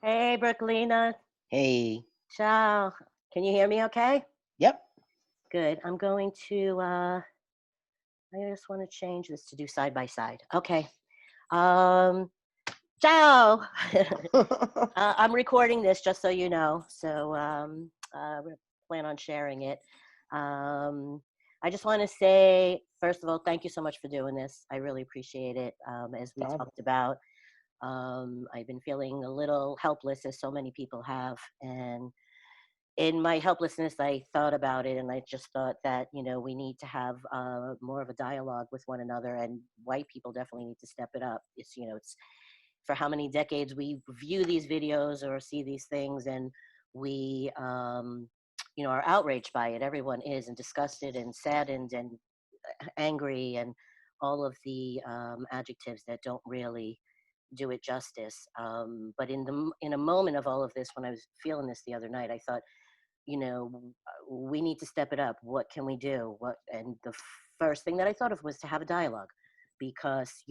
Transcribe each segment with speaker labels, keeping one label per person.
Speaker 1: Hey, Brookleena.
Speaker 2: Hey.
Speaker 1: Ciao. Can you hear me okay?
Speaker 2: Yep.
Speaker 1: Good. I'm going to, I just want to change this to do side by side. Okay. Um, ciao. I'm recording this just so you know. We plan on sharing it. Um, I just want to say, first of all, thank you so much for doing this. I really appreciate it. As we
Speaker 2: Problem.
Speaker 1: talked about, I've been feeling a little helpless, as so many people have. And in my helplessness, I thought about it and I just thought that, we need to have more of a dialogue with one another, and white people definitely need to step it up. It's for how many decades we view these videos or see these things, and we, are outraged by it. Everyone is, and disgusted and saddened and angry, and all of the adjectives that don't really do it justice. But in a moment of all of this, when I was feeling this the other night, I thought, we need to step it up. What can we do? And the first thing that I thought of was to have a dialogue, because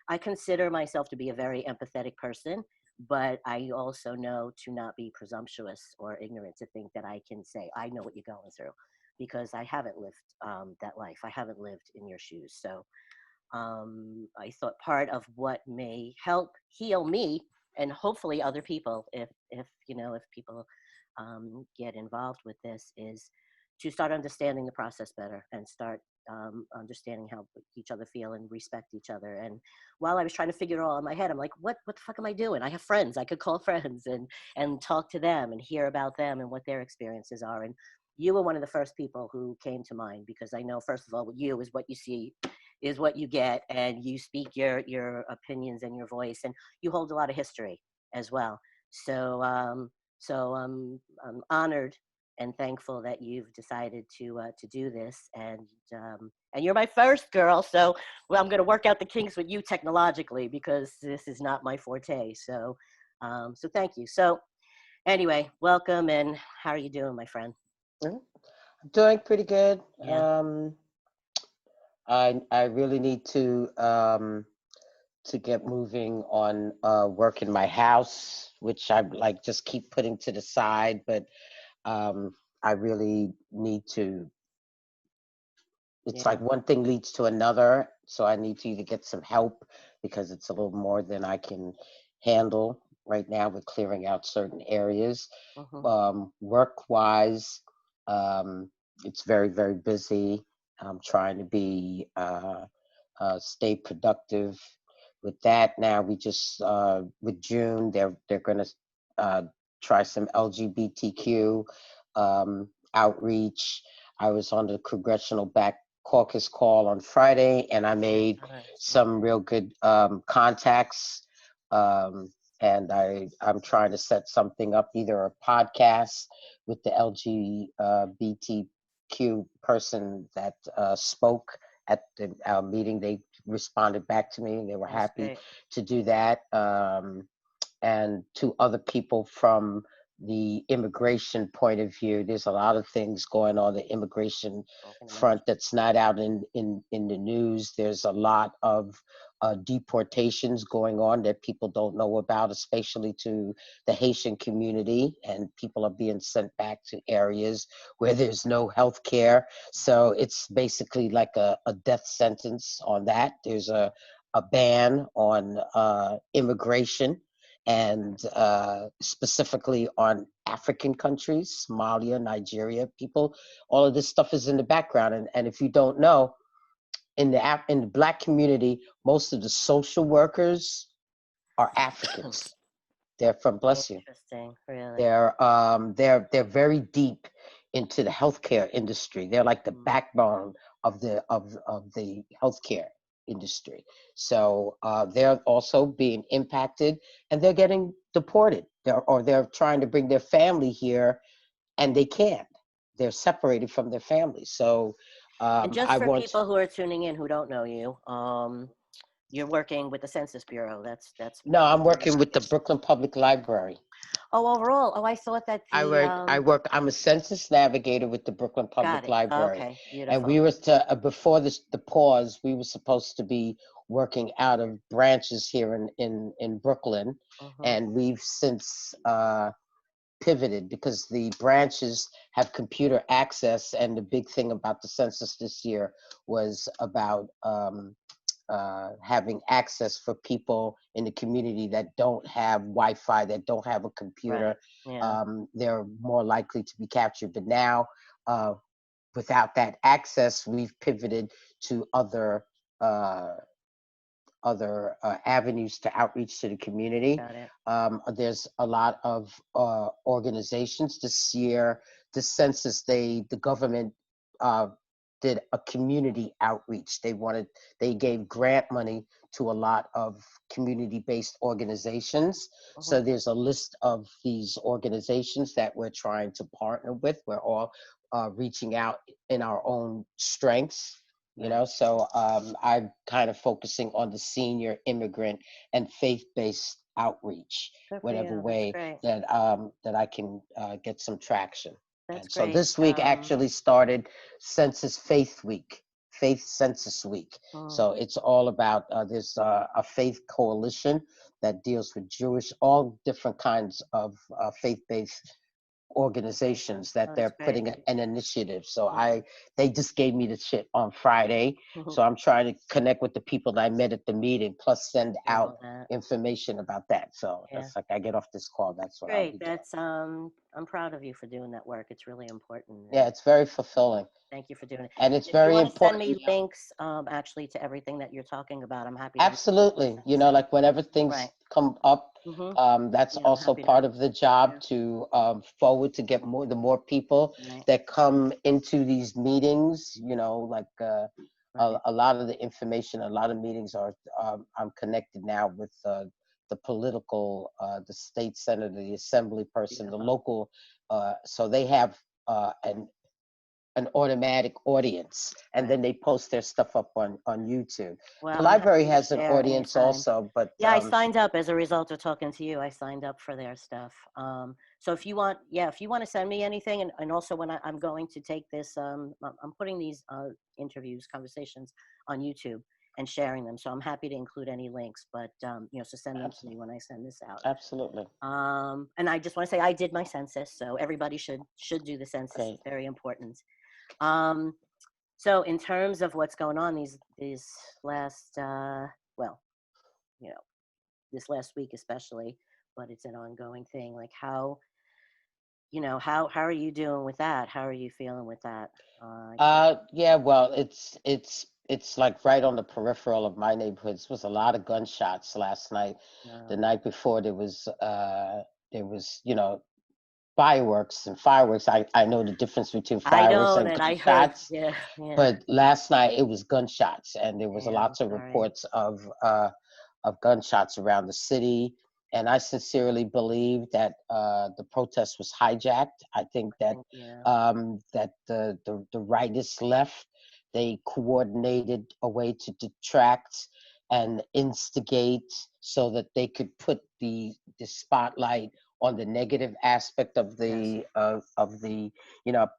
Speaker 1: I consider myself to be a very empathetic person, but I also know to not be presumptuous or ignorant to think that I can say I know what you're going through, because I haven't lived that life. I haven't lived in your shoes. So I thought part of what may help heal me, and hopefully other people, if people get involved with this, is to start understanding the process better and start understanding how each other feel and respect each other. And while I was trying to figure it all in my head, I'm like, what the fuck am I doing? I have friends. I could call friends and talk to them and hear about them and what their experiences are. And you were one of the first people who came to mind, because I know, first of all, with you is what you see is what you get, and you speak your opinions and your voice, and you hold a lot of history as well. So I'm honored and thankful that you've decided to do this, and you're my first girl. So, well, I'm going to work out the kinks with you technologically, because this is not my forte. So thank you. So anyway, welcome, and how are you doing, my friend?
Speaker 2: I'm doing pretty good.
Speaker 1: Yeah.
Speaker 2: I really need to get moving on work in my house, which I like just keep putting to the side, but um I really need to. It's
Speaker 1: Yeah.
Speaker 2: like one thing leads to another, so I need to either get some help because it's a little more than I can handle right now with clearing out certain areas.
Speaker 1: Hmm.
Speaker 2: Work wise, it's very, very busy. I'm trying to be stay productive with that. Now we just with June, they're going to uh, try some LGBTQ outreach. I was on the Congressional Black Caucus call on Friday, and I made some real good contacts. Um, and I'm trying to set something up, either a podcast with the LGBTQ person that spoke at our meeting. They responded back to me, and they were
Speaker 1: That's
Speaker 2: happy
Speaker 1: great.
Speaker 2: to do that. And to other people from the immigration point of view, there's a lot of things going on the immigration
Speaker 1: I can
Speaker 2: front
Speaker 1: imagine.
Speaker 2: that's not out in the news. There's a lot of deportations going on that people don't know about, especially to the Haitian community, and people are being sent back to areas where there's no health care. So it's basically like a death sentence on that. There's a ban on immigration, and specifically on African countries, Somalia, Nigeria, people. All of this stuff is in the background, and if you don't know, in the Black community, most of the social workers are Africans. They're from, bless you.
Speaker 1: Interesting, really.
Speaker 2: They're very deep into the healthcare industry. They're like the
Speaker 1: Mm.
Speaker 2: backbone of the healthcare industry. So they're also being impacted, and they're getting deported. They're trying to bring their family here, and they can't. They're separated from their families. So
Speaker 1: And just
Speaker 2: I
Speaker 1: for
Speaker 2: want.
Speaker 1: people who are tuning in who don't know you, you're working with the Census Bureau. That's
Speaker 2: No, I'm
Speaker 1: pretty much
Speaker 2: working with the Brooklyn Public Library.
Speaker 1: Oh, overall. Oh, I thought that
Speaker 2: I work. I work. I'm a census navigator with the Brooklyn
Speaker 1: got
Speaker 2: Public
Speaker 1: it.
Speaker 2: Library,
Speaker 1: Okay,
Speaker 2: and
Speaker 1: beautiful.
Speaker 2: we was to before this the pause. We were supposed to be working out of branches here in Brooklyn,
Speaker 1: Mhm.
Speaker 2: and we've since pivoted because the branches have computer access. And the big thing about the census this year was about having access for people in the community that don't have Wi-Fi, that don't have a
Speaker 1: Right.
Speaker 2: computer.
Speaker 1: Yeah.
Speaker 2: They're more likely to be captured. But now, uh, without that access, we've pivoted to uh, other avenues to outreach to the community.
Speaker 1: Got it.
Speaker 2: There's a lot of organizations this year. The census, the government uh, did a community outreach. They gave grant money to a lot of community-based organizations. So
Speaker 1: Mhm.
Speaker 2: there's a list of these organizations that we're trying to partner with. We're all reaching out in our own strengths,
Speaker 1: Right.
Speaker 2: so I'm kind of focusing on the senior, immigrant, and faith-based outreach,
Speaker 1: Good for
Speaker 2: whatever
Speaker 1: you. That's
Speaker 2: way
Speaker 1: great.
Speaker 2: that I can get some traction.
Speaker 1: That's
Speaker 2: And so
Speaker 1: great.
Speaker 2: this week actually started Census Faith Week, Faith Census Week.
Speaker 1: Mm,
Speaker 2: So it's all about there's a faith coalition that deals with Jewish, all different kinds of faith-based
Speaker 1: organization.
Speaker 2: organizations that
Speaker 1: Oh, that's
Speaker 2: they're
Speaker 1: great.
Speaker 2: putting an initiative. So
Speaker 1: Mm.
Speaker 2: they just gave me the shit on Friday. So I'm trying to connect with the people that I met at the meeting, plus send
Speaker 1: Do
Speaker 2: out
Speaker 1: all that.
Speaker 2: information about that. So
Speaker 1: Yeah.
Speaker 2: that's like I get off this call, that's what I'll
Speaker 1: Great.
Speaker 2: be doing.
Speaker 1: That's I'm proud of you for doing that work. It's really important,
Speaker 2: Yeah,
Speaker 1: and
Speaker 2: it's very fulfilling,
Speaker 1: thank you for doing it.
Speaker 2: and it's
Speaker 1: If you
Speaker 2: very
Speaker 1: want to send
Speaker 2: important.
Speaker 1: me links, actually to everything that you're talking about, I'm happy to
Speaker 2: Absolutely.
Speaker 1: listen.
Speaker 2: Like whenever things
Speaker 1: Right.
Speaker 2: come up,
Speaker 1: Mhm.
Speaker 2: that's
Speaker 1: Yeah, I'm
Speaker 2: also
Speaker 1: happy to.
Speaker 2: part of the job
Speaker 1: Yeah.
Speaker 2: to forward to get the more people
Speaker 1: Right.
Speaker 2: that come into these meetings, like
Speaker 1: Right.
Speaker 2: a lot of the information, a lot of meetings are, I'm connected now with the political, the state senator, the assembly person, the
Speaker 1: Beautiful.
Speaker 2: local, so they have an automatic audience, and
Speaker 1: Right.
Speaker 2: then they post their stuff up on YouTube.
Speaker 1: Well,
Speaker 2: The
Speaker 1: I'm
Speaker 2: library
Speaker 1: happy to
Speaker 2: has an
Speaker 1: share
Speaker 2: audience
Speaker 1: anytime.
Speaker 2: also, but
Speaker 1: Yeah, I signed up as a result of talking to you. I signed up for their stuff. So if you want, yeah, if you want to send me anything, and also when I'm going to take this, I'm putting these interviews, conversations on YouTube and sharing them. So I'm happy to include any links, but so send them to me
Speaker 2: absolutely,
Speaker 1: when I send this out.
Speaker 2: absolutely
Speaker 1: And I just want to say I did my census, so everybody should do the census.
Speaker 2: great.
Speaker 1: It's very important. Um, so in terms of what's going on these last, well, you know this last week especially, but it's an ongoing thing. Like how are you doing with that? How are you feeling with that? I guess.
Speaker 2: Yeah, well, it's like right on the peripheral of my neighborhood. There was a lot of gunshots last night. The
Speaker 1: Um,
Speaker 2: night before there was fireworks, and fireworks. I know the difference between
Speaker 1: I
Speaker 2: fireworks
Speaker 1: don't,
Speaker 2: and
Speaker 1: and I heard,
Speaker 2: gunshots.
Speaker 1: yeah, yeah,
Speaker 2: But last night it was gunshots, and there was a
Speaker 1: yeah. I'm
Speaker 2: lots of
Speaker 1: sorry.
Speaker 2: reports of gunshots around the city. And I sincerely believe that the protest was hijacked. I think
Speaker 1: I
Speaker 2: that
Speaker 1: think, yeah,
Speaker 2: that the rightist left, they coordinated a way to detract and instigate so that they could put the spotlight on the negative aspect of
Speaker 1: yes,
Speaker 2: the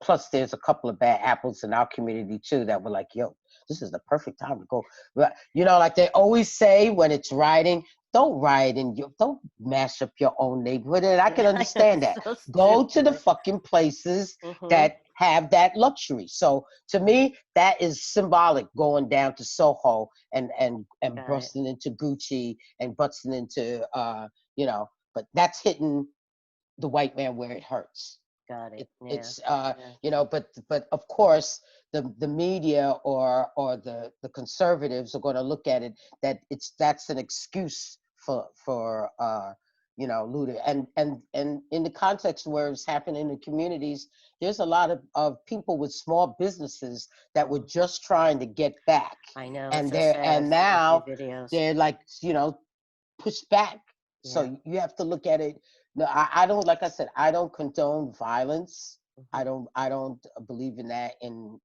Speaker 2: plus there's a couple of bad apples in our community too that were like, yo, this is the perfect time to go. But like they always say when it's rioting, don't riot in your, don't mash up your own neighborhood. And I
Speaker 1: yeah.
Speaker 2: can
Speaker 1: I know
Speaker 2: understand
Speaker 1: it's
Speaker 2: that.
Speaker 1: so
Speaker 2: Go to the
Speaker 1: stupid.
Speaker 2: fucking places
Speaker 1: Mm-hmm.
Speaker 2: that have that luxury. So to
Speaker 1: Right.
Speaker 2: me, that is symbolic, going down to Soho and
Speaker 1: Got it.
Speaker 2: busting into Gucci and busting into but that's hitting the white man where it hurts.
Speaker 1: Got it. Yeah.
Speaker 2: It's
Speaker 1: Yeah.
Speaker 2: but of course the media or the conservatives are going to look at it that that's an excuse for looting. And in the context where it's happening in the communities, there's a lot of people with small businesses that were
Speaker 1: Mhm.
Speaker 2: just trying to get back,
Speaker 1: I know it's
Speaker 2: and
Speaker 1: so sad. I've seen a few
Speaker 2: now
Speaker 1: videos.
Speaker 2: they're like push back.
Speaker 1: Yeah.
Speaker 2: So you have to look at it. No, I don't, like I said, I don't condone violence.
Speaker 1: Hmm.
Speaker 2: I don't believe in that in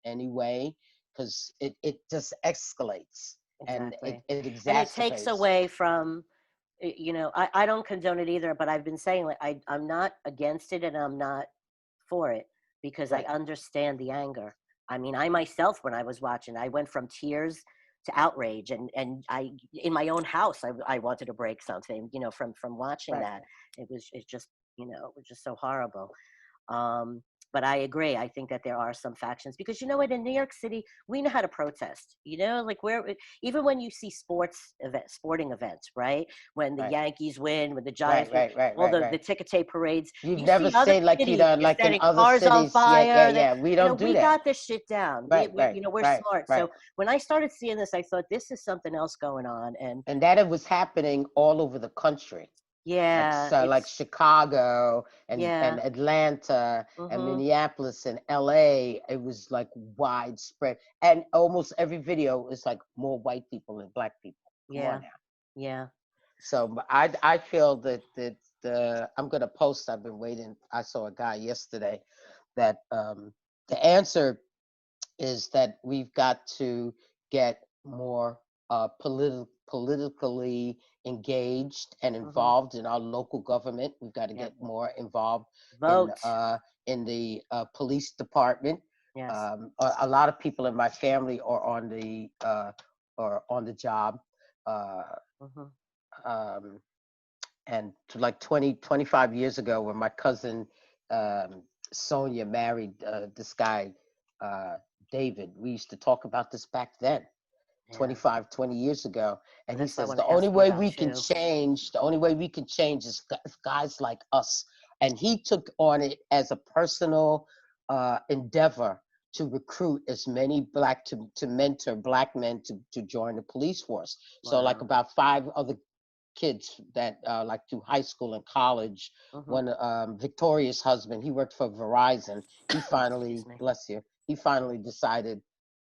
Speaker 2: any way, because it just escalates and
Speaker 1: Exactly.
Speaker 2: it
Speaker 1: And it takes
Speaker 2: exacerbates.
Speaker 1: away from, I don't condone it either, but I've been saying, like, I'm not against it and I'm not for it because I
Speaker 2: Right.
Speaker 1: understand the anger. I mean, I myself, when I was watching, I went from tears to outrage. And I, in my own house, I wanted to break something, from watching
Speaker 2: Right.
Speaker 1: that. It just, it was just so horrible. Um, but I agree. I think that there are some factions because you know what, in New York City, we know how to protest. Like where even when you see sporting events, right? When the
Speaker 2: Right.
Speaker 1: Yankees win, when the
Speaker 2: Right.
Speaker 1: Giants win,
Speaker 2: Right. Right.
Speaker 1: all
Speaker 2: Right.
Speaker 1: the
Speaker 2: Right.
Speaker 1: ticker tape parades,
Speaker 2: You'd
Speaker 1: you
Speaker 2: never
Speaker 1: see other
Speaker 2: say like
Speaker 1: cities, they're
Speaker 2: like in
Speaker 1: setting
Speaker 2: other
Speaker 1: cars on
Speaker 2: cities. Yeah. Yeah.
Speaker 1: fire.
Speaker 2: Yeah. We don't do
Speaker 1: We
Speaker 2: that.
Speaker 1: got this shit down.
Speaker 2: Right. Right.
Speaker 1: We're
Speaker 2: Right.
Speaker 1: smart.
Speaker 2: Right.
Speaker 1: So when I started seeing this, I thought this is something else going on. And
Speaker 2: And that it was happening all over the country. Like
Speaker 1: yeah,
Speaker 2: so, like
Speaker 1: it's
Speaker 2: Chicago and
Speaker 1: yeah.
Speaker 2: Atlanta and
Speaker 1: Mm-hmm.
Speaker 2: Minneapolis and LA, it was like widespread. And almost every video is like more white people than black people. Come on
Speaker 1: Yeah.
Speaker 2: now.
Speaker 1: Yeah.
Speaker 2: So I feel that the I'm gonna post. I've been waiting. I saw a guy yesterday that the answer is that we've got to get more politically engaged and
Speaker 1: Mm-hmm.
Speaker 2: involved in our local government. We've got to
Speaker 1: Yep.
Speaker 2: get more involved
Speaker 1: Vote.
Speaker 2: in the police department.
Speaker 1: Yes.
Speaker 2: A lot of people in my family are on the job. Uh,
Speaker 1: Mm-hmm.
Speaker 2: um, and to like 20, 25 years ago when my cousin um, Sonia married this guy uh, David, we used to talk about this back then,
Speaker 1: Yeah.
Speaker 2: 25, 20 years ago. And
Speaker 1: And
Speaker 2: he
Speaker 1: that's what I
Speaker 2: says
Speaker 1: want
Speaker 2: the
Speaker 1: to
Speaker 2: only
Speaker 1: ask you
Speaker 2: way
Speaker 1: about
Speaker 2: we can
Speaker 1: too.
Speaker 2: change, the only way we can change is guys like us. And he took on it as a personal endeavor to recruit as many to mentor black men to join the police force. So like
Speaker 1: Wow.
Speaker 2: about five other kids that like through high school and college.
Speaker 1: Mm-hmm.
Speaker 2: When Victoria's husband, he worked for Verizon. He
Speaker 1: Excuse
Speaker 2: finally,
Speaker 1: me.
Speaker 2: bless you, he finally decided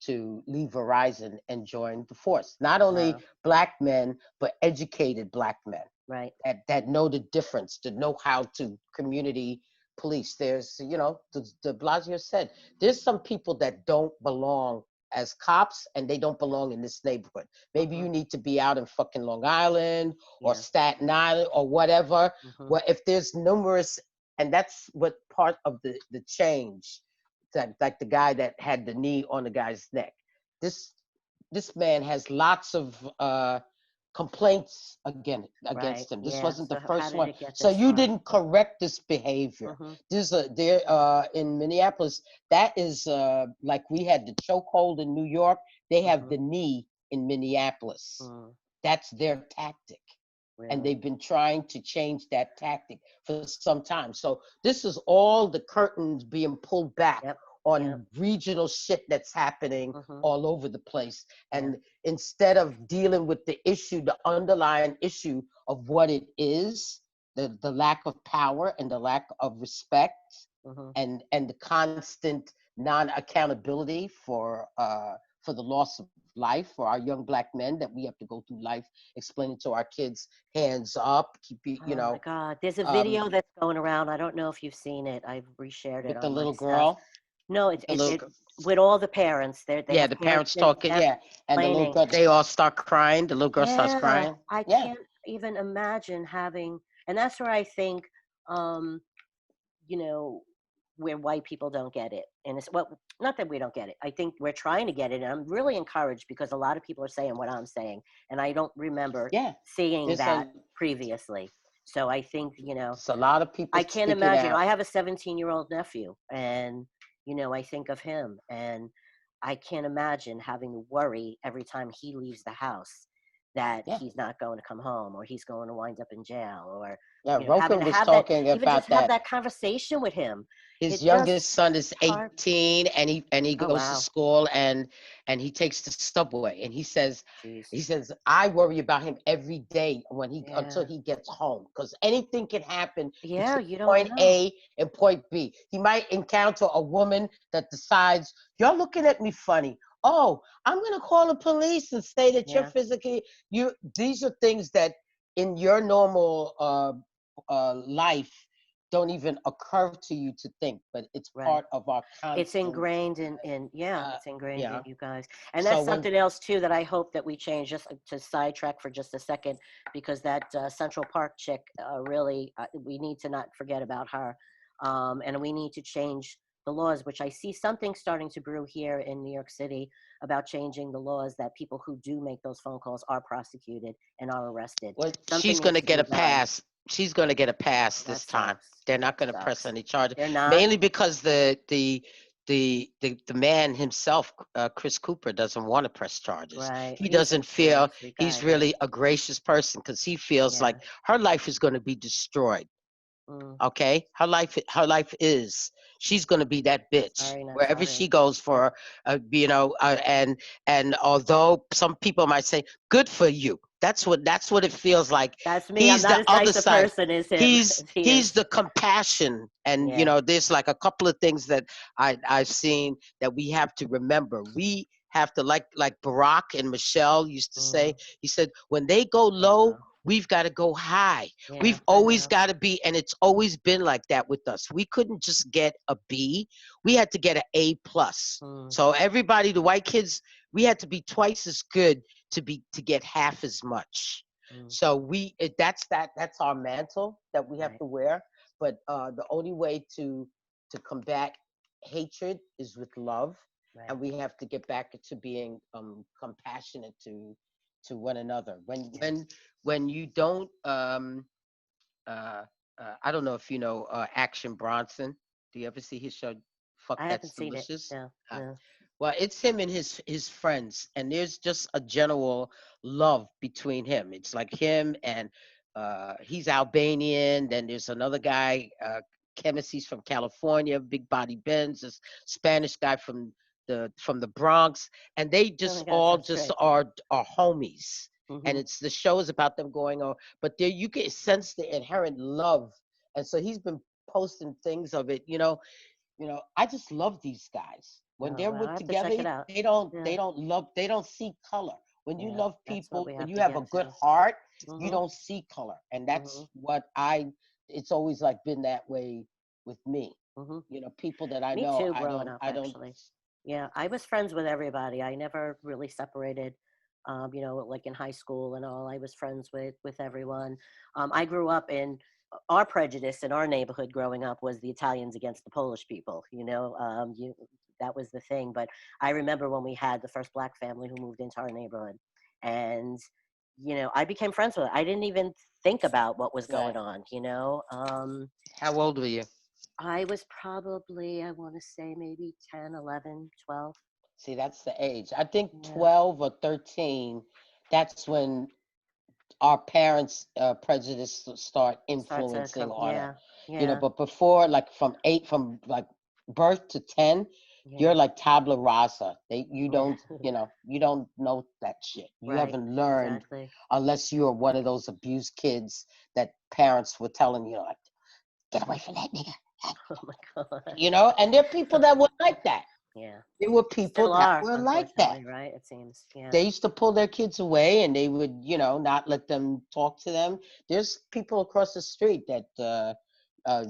Speaker 2: to leave Verizon and join the force. Not only
Speaker 1: Wow.
Speaker 2: black men, but educated black men
Speaker 1: Right.
Speaker 2: that know the difference, that know how to community police. There's, de Blasio said, there's some people that don't belong as cops and they don't belong in this neighborhood. Maybe
Speaker 1: Mm-hmm.
Speaker 2: you need to be out in fucking Long Island or
Speaker 1: Yeah.
Speaker 2: Staten Island or whatever.
Speaker 1: Mm-hmm.
Speaker 2: Well, if there's numerous, and that's what part of the change, that like the guy that had the knee on the guy's neck. This this man has lots of complaints
Speaker 1: Right.
Speaker 2: against him. This
Speaker 1: Yeah.
Speaker 2: wasn't the
Speaker 1: So how
Speaker 2: first
Speaker 1: did
Speaker 2: one.
Speaker 1: it get
Speaker 2: So
Speaker 1: this
Speaker 2: you
Speaker 1: far?
Speaker 2: didn't correct this behavior.
Speaker 1: Mm-hmm.
Speaker 2: There's a there in Minneapolis. That is like we had the chokehold in New York. They have
Speaker 1: Mm-hmm.
Speaker 2: the knee in Minneapolis.
Speaker 1: Mm.
Speaker 2: That's their tactic, and
Speaker 1: Really?
Speaker 2: they've been trying to change that tactic for some time. So this is all the curtains being pulled back
Speaker 1: Yep. Yep.
Speaker 2: on regional shit that's happening
Speaker 1: Mm-hmm.
Speaker 2: all over the place.
Speaker 1: Yeah.
Speaker 2: And instead of dealing with the issue, the underlying issue of what it is, the lack of power and the lack of respect
Speaker 1: Mm-hmm.
Speaker 2: and the constant non-accountability for the loss of life for our young black men that we have to go through life explaining to our kids, hands up, keep
Speaker 1: Oh my God. There's a
Speaker 2: um,
Speaker 1: video that's going around. I don't know if you've seen it. I've reshared it
Speaker 2: with the
Speaker 1: on my
Speaker 2: little
Speaker 1: stuff.
Speaker 2: girl,
Speaker 1: No,
Speaker 2: the little
Speaker 1: with all the parents. They
Speaker 2: yeah,
Speaker 1: have
Speaker 2: the
Speaker 1: parents
Speaker 2: parents
Speaker 1: sitting
Speaker 2: talking,
Speaker 1: down
Speaker 2: yeah, and the little
Speaker 1: complaining.
Speaker 2: girl, they all start crying. The little girl starts
Speaker 1: Yeah,
Speaker 2: crying.
Speaker 1: I
Speaker 2: Yeah,
Speaker 1: can't even imagine and that's where I think, um, you know, where white people don't get it. And it's, well, not that we don't get it. I think we're trying to get it. And I'm really encouraged because a lot of people are saying what I'm saying. And I don't remember
Speaker 2: yeah.
Speaker 1: seeing
Speaker 2: There's
Speaker 1: that previously. So I think,
Speaker 2: a lot of people
Speaker 1: I can't
Speaker 2: speaking
Speaker 1: imagine.
Speaker 2: out.
Speaker 1: I have a 17-year-old nephew, and I think of him, and I can't imagine having to worry every time he leaves the house that
Speaker 2: Yeah,
Speaker 1: he's not going to come home, or he's going to wind up in jail, or
Speaker 2: yeah.
Speaker 1: having
Speaker 2: Roken
Speaker 1: to
Speaker 2: was
Speaker 1: have that,
Speaker 2: talking
Speaker 1: even just
Speaker 2: about
Speaker 1: have
Speaker 2: that.
Speaker 1: that conversation with him.
Speaker 2: His
Speaker 1: It just
Speaker 2: youngest son is
Speaker 1: hard.
Speaker 2: 18 and he
Speaker 1: Oh
Speaker 2: goes to
Speaker 1: wow,
Speaker 2: school and he takes the subway and
Speaker 1: jeez,
Speaker 2: he says I worry about him every day when he until
Speaker 1: yeah,
Speaker 2: he gets home because anything can happen
Speaker 1: yeah.
Speaker 2: between
Speaker 1: You don't
Speaker 2: point
Speaker 1: know.
Speaker 2: A and point B. He might encounter a woman that decides you're looking at me funny. Oh, I'm going to call the police and say that you're
Speaker 1: Yeah,
Speaker 2: physically you these are things that in your normal life don't even occur to you to think, but it's
Speaker 1: right.
Speaker 2: part of our
Speaker 1: It's
Speaker 2: constant,
Speaker 1: ingrained in yeah,
Speaker 2: uh,
Speaker 1: it's ingrained in
Speaker 2: yeah.
Speaker 1: you guys. And
Speaker 2: So
Speaker 1: that's
Speaker 2: when,
Speaker 1: something else too that I hope that we change, just to sidetrack for just a second, because that Central Park chick, really, we need to not forget about her. And we need to change the laws, which I see something starting to brew here in New York City about changing the laws that people who do make those phone calls are prosecuted and are arrested.
Speaker 2: Well,
Speaker 1: Something
Speaker 2: she's going
Speaker 1: needs
Speaker 2: to
Speaker 1: to
Speaker 2: get
Speaker 1: be
Speaker 2: a
Speaker 1: done.
Speaker 2: pass. She's going to get a pass
Speaker 1: That
Speaker 2: this time.
Speaker 1: sucks.
Speaker 2: They're not
Speaker 1: That
Speaker 2: going to press
Speaker 1: sucks.
Speaker 2: any charges,
Speaker 1: They're not.
Speaker 2: mainly because the man himself, Chris Cooper, doesn't want to press charges.
Speaker 1: Right.
Speaker 2: He
Speaker 1: He's
Speaker 2: doesn't
Speaker 1: a really
Speaker 2: feel
Speaker 1: sweet guy,
Speaker 2: he's
Speaker 1: though.
Speaker 2: really a gracious person because he feels like
Speaker 1: Yeah.
Speaker 2: her life is going to be destroyed.
Speaker 1: Mm.
Speaker 2: Okay, her life is, she's going to be that bitch
Speaker 1: Sorry, not
Speaker 2: wherever
Speaker 1: sorry.
Speaker 2: she goes
Speaker 1: Yeah.
Speaker 2: for, and although some people might say good for you, that's what it feels like.
Speaker 1: That's me. I'm
Speaker 2: He's
Speaker 1: not
Speaker 2: the
Speaker 1: as
Speaker 2: other
Speaker 1: nice a
Speaker 2: side.
Speaker 1: person as him
Speaker 2: he's
Speaker 1: as he
Speaker 2: he's
Speaker 1: is.
Speaker 2: the compassion, and
Speaker 1: Yeah.
Speaker 2: there's like a couple of things that I've seen that we have to remember. We have to, like Barack and Michelle used to say.
Speaker 1: Mm.
Speaker 2: He said, when they go
Speaker 1: I
Speaker 2: low,
Speaker 1: know.
Speaker 2: we've got to go high.
Speaker 1: Yeah,
Speaker 2: We've
Speaker 1: I
Speaker 2: always
Speaker 1: know.
Speaker 2: got to be, and it's always been like that with us. We couldn't just get a B. We had to get an A plus.
Speaker 1: Mm.
Speaker 2: So everybody, the white kids, we had to be twice as good to get half as much.
Speaker 1: Mm.
Speaker 2: So that's our mantle that we have
Speaker 1: Right.
Speaker 2: to wear. But the only way to combat hatred is with love,
Speaker 1: Right.
Speaker 2: and we have to get back to being compassionate to one another.
Speaker 1: Yeah.
Speaker 2: When you don't uh, I don't know if you know Action Bronson. Do you ever see his show? Fuck,
Speaker 1: I haven't
Speaker 2: that's
Speaker 1: seen it.
Speaker 2: delicious.
Speaker 1: No.
Speaker 2: Uh,
Speaker 1: No.
Speaker 2: well, it's him and his friends, and there's just a general love between him. It's like him and he's Albanian. Then there's another guy, Chemist. He's from California, big body Benz. This Spanish guy from the Bronx, and they
Speaker 1: Oh my
Speaker 2: just
Speaker 1: God,
Speaker 2: all
Speaker 1: sounds
Speaker 2: just
Speaker 1: great.
Speaker 2: are homies. And
Speaker 1: Mhm.
Speaker 2: it's the show is about them going on, but there you can sense the inherent love, and so he's been posting things of it. I just love these guys. When
Speaker 1: Oh
Speaker 2: they're
Speaker 1: well,
Speaker 2: with
Speaker 1: I have to
Speaker 2: together,
Speaker 1: check it out.
Speaker 2: they don't
Speaker 1: Yeah.
Speaker 2: they don't love they don't see color. When you
Speaker 1: Yeah.
Speaker 2: love
Speaker 1: That's what
Speaker 2: people,
Speaker 1: we
Speaker 2: when
Speaker 1: have
Speaker 2: you
Speaker 1: to
Speaker 2: have a
Speaker 1: get
Speaker 2: good
Speaker 1: to.
Speaker 2: heart, you
Speaker 1: Mhm.
Speaker 2: don't see color. And that's
Speaker 1: Mhm.
Speaker 2: what it's always like been that way with me.
Speaker 1: Mhm.
Speaker 2: People that I
Speaker 1: Me
Speaker 2: know,
Speaker 1: too.
Speaker 2: I
Speaker 1: Growing
Speaker 2: don't
Speaker 1: up,
Speaker 2: I don't
Speaker 1: actually. Yeah, I was friends with everybody. I never really separated. Like in high school and all, I was friends with everyone. I grew up in our prejudice in our neighborhood growing up was the Italians against the Polish people. That was the thing. But I remember when we had the first black family who moved into our neighborhood, and I became friends with it. I didn't even think about what was going
Speaker 2: right.
Speaker 1: on.
Speaker 2: How old were you?
Speaker 1: I was probably, I want to say maybe 10, 11, 12.
Speaker 2: See, that's the age. I think
Speaker 1: Yeah.
Speaker 2: 12 or 13, that's when our parents' prejudice start
Speaker 1: Start to
Speaker 2: influencing
Speaker 1: come.
Speaker 2: on it.
Speaker 1: Yeah. Yeah.
Speaker 2: But before, like from like birth to 10, you're
Speaker 1: Yeah.
Speaker 2: like tabla rasa. You
Speaker 1: Yeah.
Speaker 2: don't know that shit. You
Speaker 1: Right.
Speaker 2: haven't learned
Speaker 1: Exactly.
Speaker 2: unless you're one of those abused kids that parents were telling you, like, get away from that nigga.
Speaker 1: Oh my God.
Speaker 2: And there are people that were like that.
Speaker 1: Yeah.
Speaker 2: There were people
Speaker 1: Still
Speaker 2: that
Speaker 1: are,
Speaker 2: were like that.
Speaker 1: unfortunately, right? It seems. Yeah.
Speaker 2: They used to pull their kids away, and they would, not let them talk to them. There's people across the street that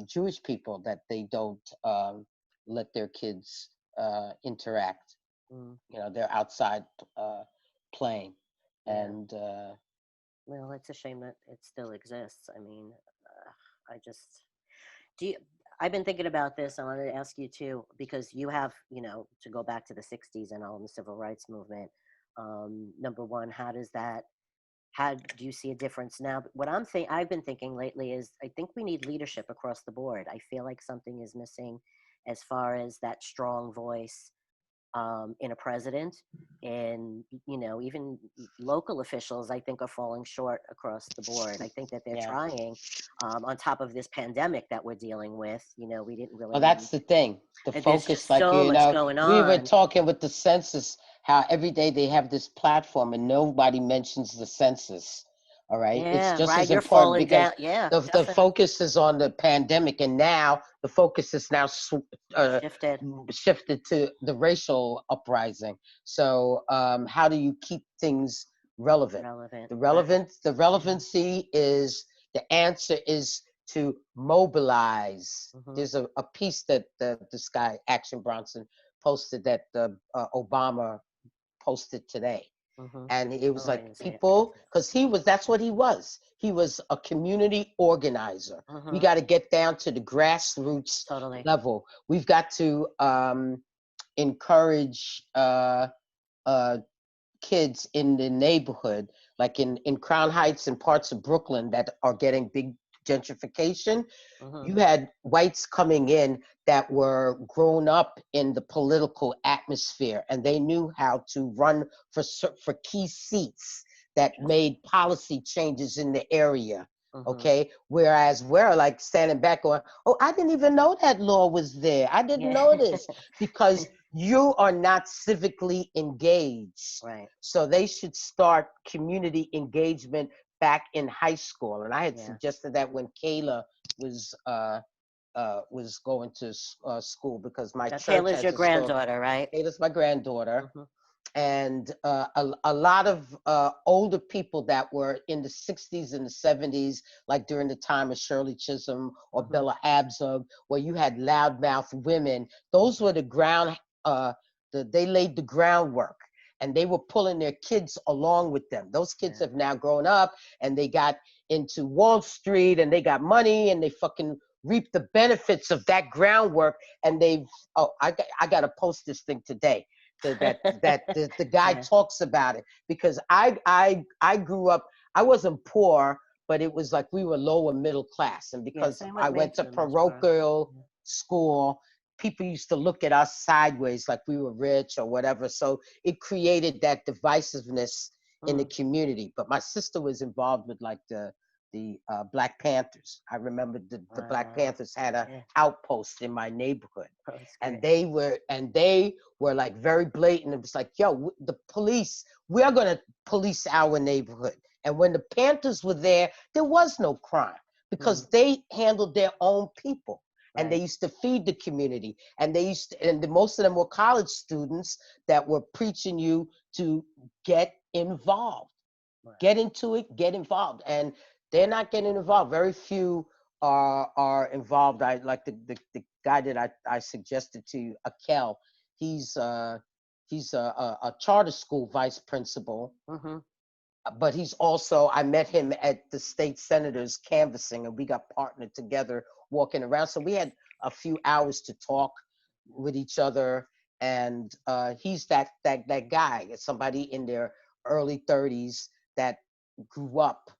Speaker 2: Jewish people that they don't let their kids interact.
Speaker 1: Mm.
Speaker 2: They're outside uh, playing,
Speaker 1: Yeah.
Speaker 2: and
Speaker 1: Well, it's a shame that it still exists. I mean, I just do you, I've been thinking about this. I wanted to ask you too, because you have, to go back to the 60s and all in the civil rights movement. Number one, how do you see a difference now? But what I've been thinking lately is I think we need leadership across the board. I feel like something is missing as far as that strong voice in a president, and even local officials I think are falling short across the board. I think that they're
Speaker 2: yeah.
Speaker 1: trying, on top of this pandemic that we're dealing with. We didn't really
Speaker 2: Well,
Speaker 1: need.
Speaker 2: that's the thing. The
Speaker 1: There's
Speaker 2: focus,
Speaker 1: just
Speaker 2: like,
Speaker 1: so much going
Speaker 2: we were
Speaker 1: on.
Speaker 2: talking with the census, how every day they have this platform and nobody mentions the census. All right. It's
Speaker 1: Yeah,
Speaker 2: just
Speaker 1: right,
Speaker 2: as
Speaker 1: you're
Speaker 2: important
Speaker 1: falling
Speaker 2: because
Speaker 1: down. Yeah,
Speaker 2: the
Speaker 1: definitely.
Speaker 2: focus is on the pandemic, and now the focus is now uh,
Speaker 1: Shifted.
Speaker 2: shifted to the racial uprising. So, how do you keep things relevant?
Speaker 1: Relevant,
Speaker 2: The
Speaker 1: right.
Speaker 2: relevance, the relevancy is the answer is to mobilize.
Speaker 1: Hmm.
Speaker 2: There's a piece that this guy Action Bronson posted that Obama posted today.
Speaker 1: Mm-hmm.
Speaker 2: And it was
Speaker 1: Oh, I
Speaker 2: like
Speaker 1: didn't say it. I didn't
Speaker 2: people,
Speaker 1: say it.
Speaker 2: because that's what he was. He was a community organizer. We
Speaker 1: Mm-hmm.
Speaker 2: got to get down to the grassroots
Speaker 1: Totally.
Speaker 2: level. We've got to encourage uh, kids in the neighborhood, like in Crown Heights and parts of Brooklyn that are getting big gentrification.
Speaker 1: Mm-hmm.
Speaker 2: You had whites coming in that were grown up in the political atmosphere, and they knew how to run for key seats that
Speaker 1: Interesting.
Speaker 2: made policy changes in the area.
Speaker 1: Mm-hmm.
Speaker 2: Okay, whereas we're like standing back going, oh, I didn't even know that law was there, I didn't
Speaker 1: Yeah.
Speaker 2: know this, because you are not civically engaged.
Speaker 1: Right.
Speaker 2: So they should start community engagement back in high school. And I had
Speaker 1: Yeah.
Speaker 2: suggested that when Kayla was going to school, because my
Speaker 1: Now,
Speaker 2: church
Speaker 1: Kayla's your
Speaker 2: has a store.
Speaker 1: granddaughter, right?
Speaker 2: Kayla's my granddaughter,
Speaker 1: Mm-hmm.
Speaker 2: and a lot of older people that were in the 60s and the 70s, like during the time of Shirley Chisholm or
Speaker 1: Mm-hmm.
Speaker 2: Bella Abzug, where you had loudmouth women. Those
Speaker 1: Mm-hmm.
Speaker 2: were the ground. They laid the groundwork, and they were pulling their kids along with them. Those kids
Speaker 1: Yeah.
Speaker 2: have now grown up, and they got into Wall Street, and they got money, and they fucking reap the benefits of that groundwork. And they've I got to post this thing today. The guy
Speaker 1: Yeah.
Speaker 2: talks about it, because I grew up. I wasn't poor, but it was like we were lower middle class, and
Speaker 1: Yeah.
Speaker 2: because
Speaker 1: Same
Speaker 2: I
Speaker 1: with me
Speaker 2: went
Speaker 1: for
Speaker 2: to
Speaker 1: the most part.
Speaker 2: parochial
Speaker 1: Yeah.
Speaker 2: school, people used to look at us sideways like we were rich or whatever. So it created that divisiveness in the
Speaker 1: Mm.
Speaker 2: community. But my sister was involved with like the Black Panthers. I remember the Black
Speaker 1: Wow.
Speaker 2: Panthers had a
Speaker 1: Yeah.
Speaker 2: outpost in my neighborhood,
Speaker 1: Oh, that's
Speaker 2: and
Speaker 1: great.
Speaker 2: they were like very blatant. It was like, yo, the police, we are gonna police our neighborhood. And when the Panthers were there was no crime,
Speaker 1: Mm.
Speaker 2: because they handled their own people, and they
Speaker 1: Right.
Speaker 2: used to feed the community, and most of them were college students that were preaching you to get involved,
Speaker 1: Right.
Speaker 2: get into it, get involved. And they're not getting involved. Very few are involved. I like the guy that I suggested to you, Akel. He's uh he's a charter school vice principal,
Speaker 1: Mm-hmm.
Speaker 2: but he's also, I met him at the state senators canvassing, and we got partnered together walking around. So we had a few hours to talk with each other. And he's that guy, somebody in their early 30s that grew up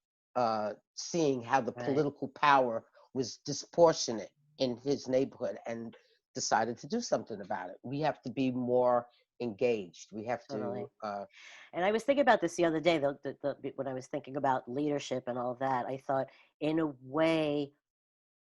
Speaker 2: seeing how the
Speaker 1: Right.
Speaker 2: political power was disproportionate in his neighborhood, and decided to do something about it. We have to be more engaged. We have
Speaker 1: Totally.
Speaker 2: to
Speaker 1: And I was thinking about this the other day, when I was thinking about leadership and all of that. I thought, in a way,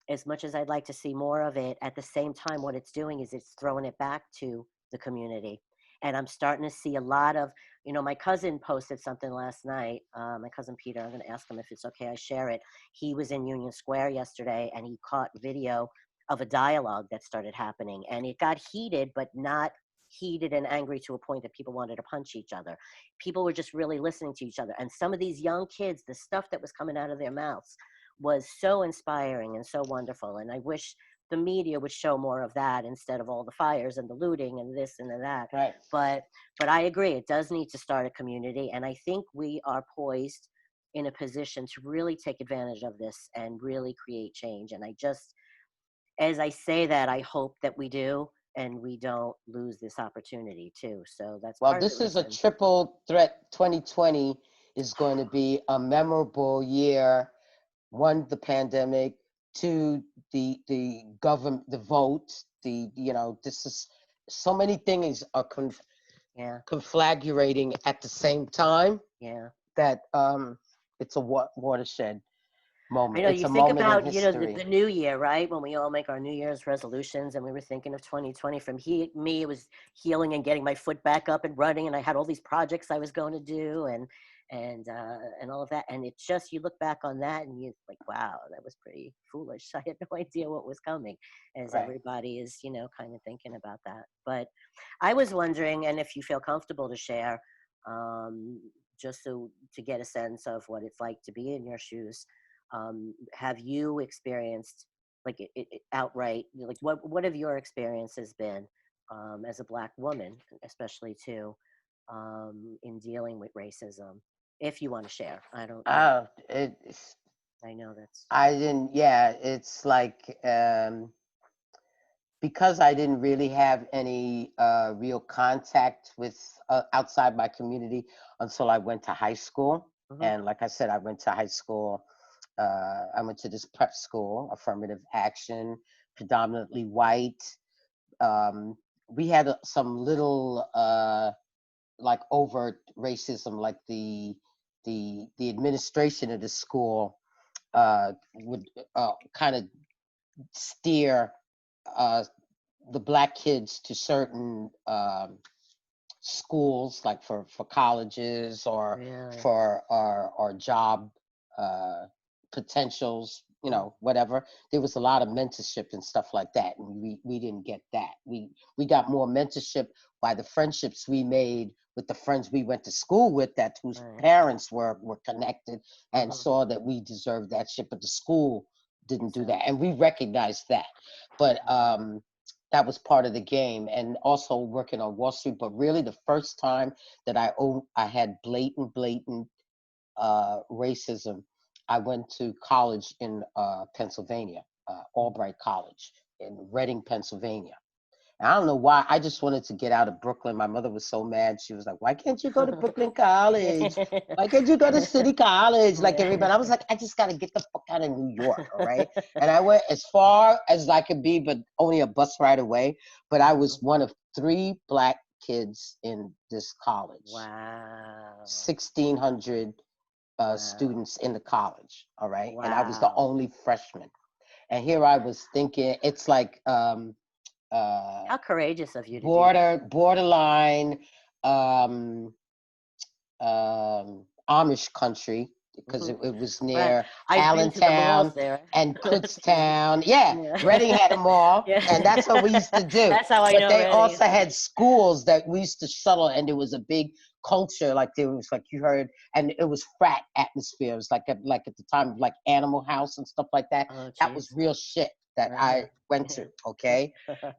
Speaker 1: as much as I'd like to see more of it, at the same time, what it's doing is it's throwing it back to the community. And I'm starting to see a lot of, my cousin posted something last night. My cousin Peter, I'm going to ask him if it's okay I share it. He was in Union Square yesterday, and he caught video of a dialogue that started happening. And it got heated, but not heated and angry to a point that people wanted to punch each other. People were just really listening to each other. And some of these young kids, the stuff that was coming out of their mouths was so inspiring and so wonderful. And I wish the media would show more of that instead of all the fires and the looting and this and the that.
Speaker 2: right.
Speaker 1: But but I agree, it does need to start a community, and I think we are poised in a position to really take advantage of this and really create change. And I just, as I say that, I hope that we do and we don't lose this opportunity too. So that's
Speaker 2: Well,
Speaker 1: part of the
Speaker 2: this is a
Speaker 1: reason.
Speaker 2: triple threat. 2020 is going to be a memorable year. One, the pandemic. Two, the government, the vote. This is, so many things are
Speaker 1: Yeah,
Speaker 2: conflagrating at the same time,
Speaker 1: yeah.
Speaker 2: that it's a watershed
Speaker 1: I
Speaker 2: moment.
Speaker 1: know
Speaker 2: It's
Speaker 1: you
Speaker 2: a
Speaker 1: think
Speaker 2: moment in
Speaker 1: about, the
Speaker 2: history.
Speaker 1: new year, right? When we all make our New Year's resolutions, and we were thinking of 2020. Me, it was healing and getting my foot back up and running, and I had all these projects I was going to do, and all of that. And it's just, you look back on that and you like, wow, that was pretty foolish. I had no idea what was coming, as
Speaker 2: Right.
Speaker 1: everybody is, kind of thinking about that. But I was wondering, and if you feel comfortable to share, um, just so to get a sense of what it's like to be in your shoes, have you experienced, like, outright, like, what have your experiences been, as a black woman, especially too? in dealing with racism? If you want to share, I don't know.
Speaker 2: Oh, it's
Speaker 1: I know that's
Speaker 2: I didn't. Yeah, it's like because I didn't really have any real contact with outside my community until I went to high school.
Speaker 1: hmm
Speaker 2: And like I said, I went to high school. I went to this prep school, affirmative action, predominantly white. Um, we had some little like overt racism, like the administration of the school would kind of steer uh, the black kids to certain schools, like for colleges or
Speaker 1: really.
Speaker 2: for our job uh, potentials,
Speaker 1: Mm.
Speaker 2: whatever. There was a lot of mentorship and stuff like that, and we didn't get that. We got more mentorship by the friendships we made with the friends we went to school with, that whose
Speaker 1: Right.
Speaker 2: parents were connected and
Speaker 1: hmm
Speaker 2: saw that we deserved that shit, but the school didn't do that, and
Speaker 1: Exactly.
Speaker 2: we recognized that. But
Speaker 1: Wow.
Speaker 2: that was part of the game, and also working on Wall Street. But really, the first time that I had blatant racism, I went to college in Pennsylvania,
Speaker 1: Mm.
Speaker 2: Albright College in Reading, Pennsylvania. And I don't know why. I just wanted to get out of Brooklyn. My mother was so mad. She was like, "Why can't you go to Brooklyn College? Why can't you go to City College like
Speaker 1: Yeah.
Speaker 2: everybody?" I was like, "I just got to get the fuck out of New York, all right?" And I went as far as I could be, but only a bus ride away. But I was
Speaker 1: Mhm.
Speaker 2: one of three black kids in this college,
Speaker 1: Wow.
Speaker 2: 1,600
Speaker 1: Wow.
Speaker 2: students in the college, all right? And I was the
Speaker 1: Wow.
Speaker 2: only freshman. And here I was thinking, it's like uh,
Speaker 1: How courageous of you to do that.
Speaker 2: borderline um, Amish country, because
Speaker 1: Mhm.
Speaker 2: it was
Speaker 1: Right.
Speaker 2: near
Speaker 1: I've been to the malls
Speaker 2: Allentown
Speaker 1: there.
Speaker 2: and
Speaker 1: It's funny.
Speaker 2: Kutztown. Yeah, Reading
Speaker 1: Yeah.
Speaker 2: had them all,
Speaker 1: Yeah.
Speaker 2: and that's what we used to do.
Speaker 1: That's how I
Speaker 2: But
Speaker 1: know
Speaker 2: they
Speaker 1: Reading.
Speaker 2: also
Speaker 1: It's
Speaker 2: had
Speaker 1: funny.
Speaker 2: schools that we used to shuttle, and there was a big culture, like there was, like you heard, and it was frat atmosphere. It was like at the time of like Animal House and stuff like that.
Speaker 1: Oh,
Speaker 2: That was
Speaker 1: jeez.
Speaker 2: real shit that I
Speaker 1: Uh-huh.
Speaker 2: went to. Okay,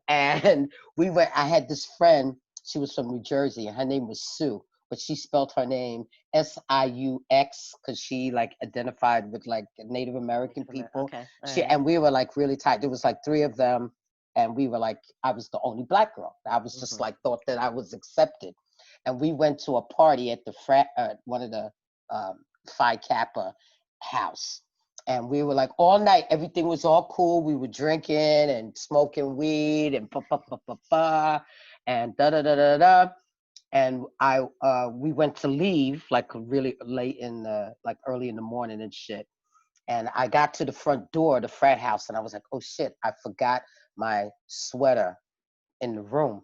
Speaker 2: and we went. I had this friend. She was from New Jersey, and her name was Sue, but she spelled her name Siux because she like identified with like Native American people.
Speaker 1: Okay. All
Speaker 2: She
Speaker 1: right.
Speaker 2: and we were like really tight. There was like three of them, and we were like, I was the only black girl. I was just
Speaker 1: hmm
Speaker 2: like thought that I was accepted, and we went to a party at the frat, one of the Phi Kappa house. And we were like all night, everything was all cool. We were drinking and smoking weed and and da da da da da. And I we went to leave like really late in the like early in the morning and shit. And I got to the front door of the frat house and I was like, oh shit, I forgot my sweater in the room.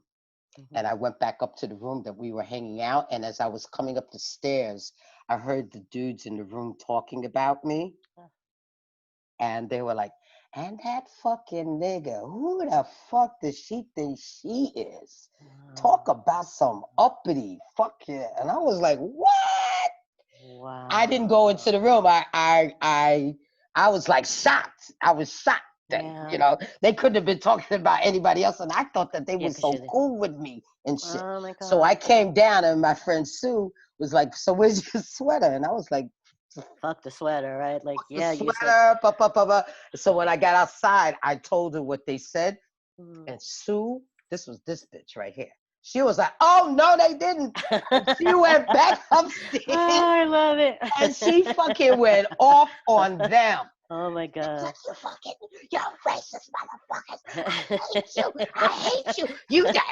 Speaker 1: hmm
Speaker 2: And I went back up to the room that we were hanging out. And as I was coming up the stairs, I heard the dudes in the room talking about me. And they were like, and that fucking nigga, who the fuck does she think she is? Talk
Speaker 1: Wow.
Speaker 2: about some uppity fuck yeah. And I was like, what? I didn't go into
Speaker 1: Wow.
Speaker 2: the room. I was like shocked. I was shocked that,
Speaker 1: Yeah.
Speaker 2: they couldn't have been talking about anybody else. And I thought that they
Speaker 1: Yeah,
Speaker 2: were
Speaker 1: because
Speaker 2: so
Speaker 1: you're the.
Speaker 2: cool with me and shit.
Speaker 1: Oh my
Speaker 2: So I
Speaker 1: God.
Speaker 2: came down and my friend Sue was like, so where's your sweater? And I was like,
Speaker 1: Fuck the sweater, right? Like,
Speaker 2: the
Speaker 1: yeah, you said.
Speaker 2: sweater, pa, pa, pa, pa. So when I got outside, I told her what they said.
Speaker 1: Mm.
Speaker 2: And Sue, this was this bitch right here. She was like, oh, no, they didn't. And she went back upstairs
Speaker 1: I love
Speaker 2: and she
Speaker 1: it.
Speaker 2: fucking went off on them.
Speaker 1: Oh my
Speaker 2: It's like,
Speaker 1: God.
Speaker 2: you racist motherfuckers. I hate you. I hate you.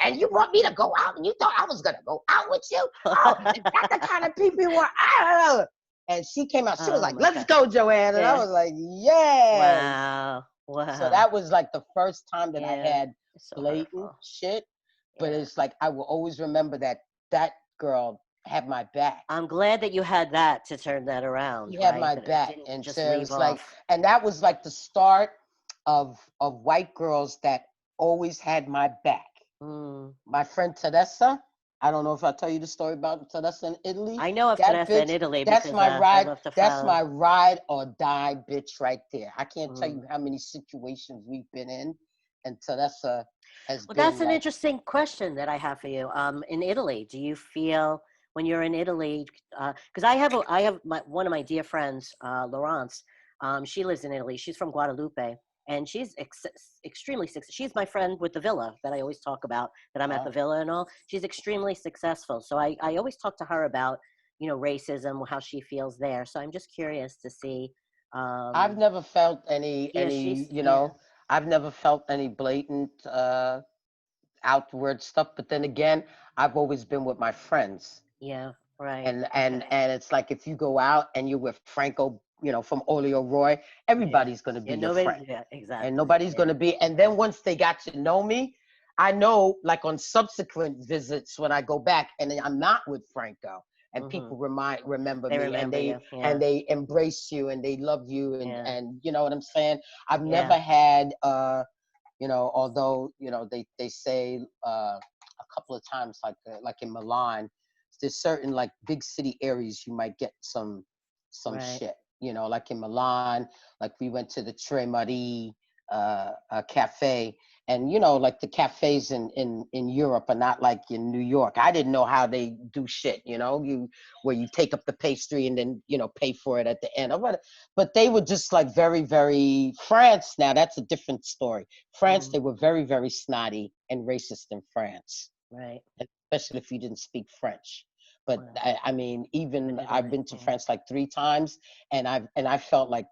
Speaker 2: And you want me to go out and you thought I was going to go out with you? Oh, is that the kind of people you want? I don't know. And she came out, she was
Speaker 1: Oh
Speaker 2: like,
Speaker 1: my
Speaker 2: let's
Speaker 1: God.
Speaker 2: go, Joanne. And I
Speaker 1: Yeah.
Speaker 2: was like, yes.
Speaker 1: Wow.
Speaker 2: So
Speaker 1: Wow.
Speaker 2: that was like the first time that I
Speaker 1: Yeah.
Speaker 2: had
Speaker 1: It's so
Speaker 2: blatant
Speaker 1: hurtful.
Speaker 2: shit. But
Speaker 1: Yeah.
Speaker 2: it's like I will always remember that that girl had my back.
Speaker 1: I'm glad that you had that to turn that around,
Speaker 2: She had
Speaker 1: right?
Speaker 2: my
Speaker 1: That it
Speaker 2: back.
Speaker 1: didn't
Speaker 2: And
Speaker 1: just
Speaker 2: so it
Speaker 1: leave
Speaker 2: was like,
Speaker 1: off.
Speaker 2: and that was like the start of white girls that always had my back.
Speaker 1: Mm.
Speaker 2: My friend Teresa, I don't know if I tell you the story about Teresa in Italy.
Speaker 1: I know of
Speaker 2: That
Speaker 1: Tanessa in
Speaker 2: bitch,
Speaker 1: Italy
Speaker 2: that's
Speaker 1: because
Speaker 2: my
Speaker 1: I
Speaker 2: ride.
Speaker 1: love to
Speaker 2: That's
Speaker 1: follow.
Speaker 2: my ride or die bitch right there. I can't tell
Speaker 1: Mm.
Speaker 2: you how many situations we've been in. And so that's has
Speaker 1: Well, that's
Speaker 2: been
Speaker 1: an
Speaker 2: like,
Speaker 1: interesting question that I have for you. In Italy, do you feel when you're in Italy? Because I have one of my dear friends, Laurence. She lives in Italy. She's from Guadalupe, and she's extremely successful. She's my friend with the villa that I always talk about. That I'm at the
Speaker 2: oh,
Speaker 1: villa and all. She's extremely successful. So I always talk to her about racism, how she feels there. So I'm just curious to see.
Speaker 2: I've
Speaker 1: Um,
Speaker 2: never felt
Speaker 1: yeah,
Speaker 2: any,
Speaker 1: she's yeah,
Speaker 2: I've never felt any blatant outward stuff. But then again, I've always been with my friends.
Speaker 1: yeah, right,
Speaker 2: And it's like if you go out and you're with Franco, from Olio Roy,
Speaker 1: yeah,
Speaker 2: everybody's going to be
Speaker 1: yeah.
Speaker 2: your
Speaker 1: Nobody,
Speaker 2: friend,
Speaker 1: yeah,
Speaker 2: and
Speaker 1: exactly,
Speaker 2: nobody's going
Speaker 1: yeah.
Speaker 2: to be. And then once they got to know me, I know, like on subsequent visits when I go back and I'm not with Franco, and
Speaker 1: Hmm.
Speaker 2: people remember
Speaker 1: They
Speaker 2: me,
Speaker 1: remember you.
Speaker 2: and
Speaker 1: Yeah,
Speaker 2: they embrace you and they love you,
Speaker 1: yeah,
Speaker 2: and you know what I'm saying. I've
Speaker 1: yeah,
Speaker 2: never had although they say a couple of times, like in Milan, there's certain like big city areas you might get some
Speaker 1: right.
Speaker 2: shit, like in Milan, like we went to the Tre Marie cafe, and like the cafes in Europe are not like in New York. I didn't know how they do shit, where you take up the pastry and then pay for it at the end, or what. But they were just like very, very France. Now that's a different story. France,
Speaker 1: Hmm.
Speaker 2: they were very, very snotty and racist in France,
Speaker 1: Right.
Speaker 2: especially if you didn't speak French. But
Speaker 1: Well,
Speaker 2: I mean,
Speaker 1: but
Speaker 2: even I've
Speaker 1: Italy.
Speaker 2: been to
Speaker 1: Yeah.
Speaker 2: France like 3 times, and I felt like